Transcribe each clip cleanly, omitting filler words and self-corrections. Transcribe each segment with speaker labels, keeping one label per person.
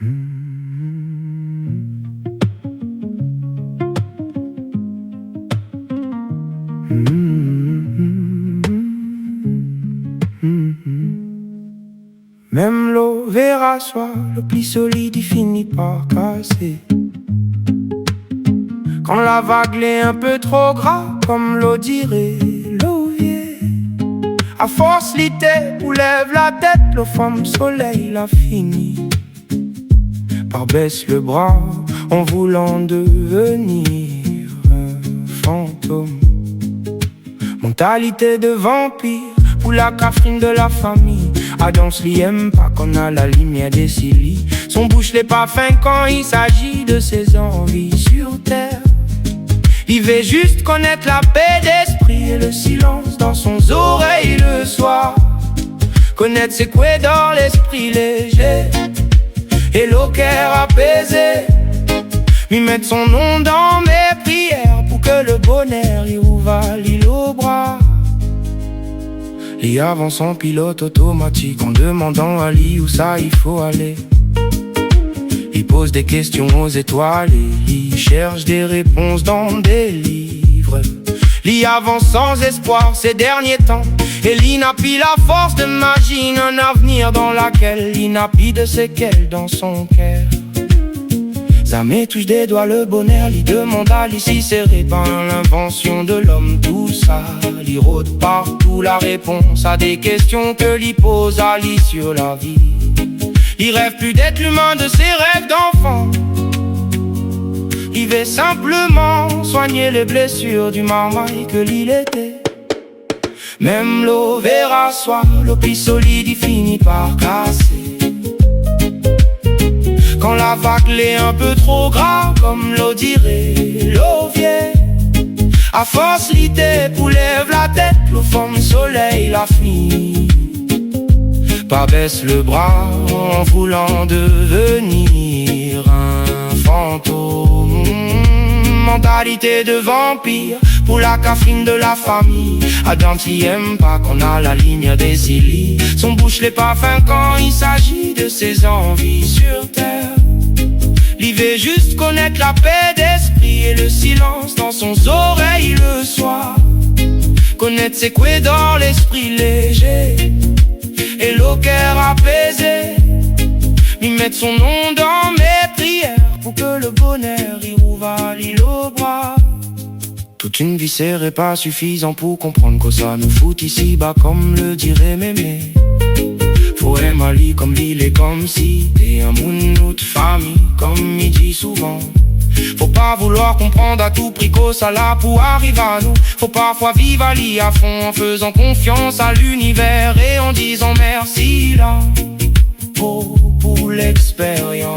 Speaker 1: Même l'eau verra soit le plus solide, il finit par casser. Quand la vague l'est un peu trop gras, comme l'eau dirait l'ovier. À force l'été, où lève la tête, le femme soleil l'a fini par baisse le bras en voulant devenir un fantôme. Mentalité de vampire ou la Catherine de la famille. Adam s'y aime pas qu'on a la lumière des cils. Son bouche n'est pas fin quand il s'agit de ses envies sur terre. Il veut juste connaître la paix d'esprit et le silence dans son oreille le soir. Connaître c'est quoi dans l'esprit léger et le cœur apaisé. Lui mettre son nom dans mes prières pour que le bonheur y ouvre l'île au bras. Lui avance en pilote automatique en demandant à lui où ça il faut aller. Il pose des questions aux étoiles et il cherche des réponses dans des livres. Lui avance sans espoir ces derniers temps et lui n'a plus la force de m'imaginer un avenir dans lequel il n'a plus de séquelles dans son cœur. Jamais touche des doigts le bonheur, lui demande à lui si c'est pas l'invention de l'homme tout ça. Il rôde partout la réponse à des questions que lui pose à lui sur la vie. Il rêve plus d'être l'humain de ses rêves d'enfant. Il veut simplement soigner les blessures du marmaille que l'île était. Même l'eau verra soit l'eau plus solide, il finit par casser. Quand la vague l'est un peu trop gras, comme l'eau dirait l'ovier. À force l'été pour lève la tête, le femme soleil la fini. Pas baisse le bras en voulant devenir un fantôme. Mentalité de vampire pour la Catherine de la famille. Adam s'y aime pas qu'on a la ligne des îles. Son bouche n'est pas fin quand il s'agit de ses envies sur terre. Il veut juste connaître la paix d'esprit et le silence dans son oreille le soir. Connaître c'est quoi dans l'esprit léger et le cœur apaisé. Lui mettre son nom dans mes prières pour que le bonheur y ouvre l'île au bras. Toute une vie serait pas suffisant pour comprendre que ça nous fout ici bas comme le dirait mémé. Faut aimer lui comme l'île est comme si t'es un moun de famille comme il dit souvent. Faut pas vouloir comprendre à tout prix que ça là pour arriver à nous. Faut parfois vivre à l'île à fond en faisant confiance à l'univers et en disant merci là pour l'expérience.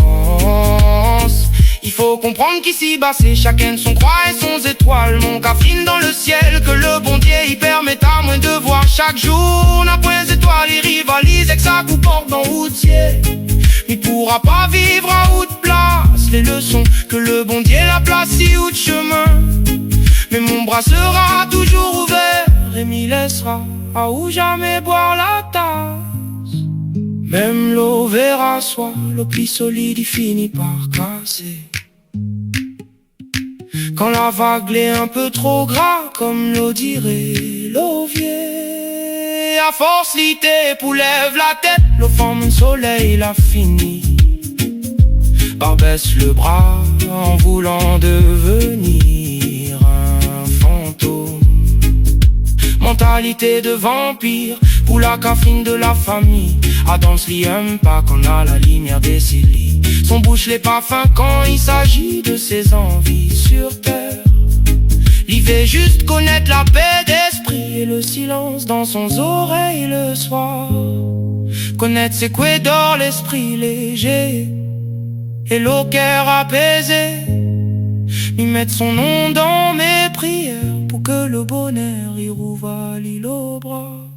Speaker 1: Il faut comprendre qu'ici bas c'est chacun son croix et son étoile. Mon Catherine dans le ciel que le bon Dieu y permet à moins de voir chaque jour. N'a point d'étoiles, il rivalise et que ça comporte dans routier. Il pourra pas vivre à haute place les leçons que le bon Dieu la place si haut de chemin. Mais mon bras sera toujours ouvert et m'y laissera à ou jamais boire la tasse. Même l'eau verra soit l'eau plus solide, il finit par casser. Quand la vague l'est un peu trop gras, comme l'eau dirait l'ovier. À force l'été pour lève la tête, le femme soleil l'a fini par baisse le bras en voulant devenir un fantôme. Mentalité de vampire pour la Catherine de la famille. Adam s'y aime pas qu'on a la lumière des cils. Son bouche n'est pas fin quand il s'agit de ses envies sur terre. Il veut juste connaître la paix d'esprit et le silence dans son oreille le soir. Connaître c'est quoi dans l'esprit léger et le cœur apaisé. Lui mettre son nom dans mes prières pour que le bonheur y rouvre l'île au bras.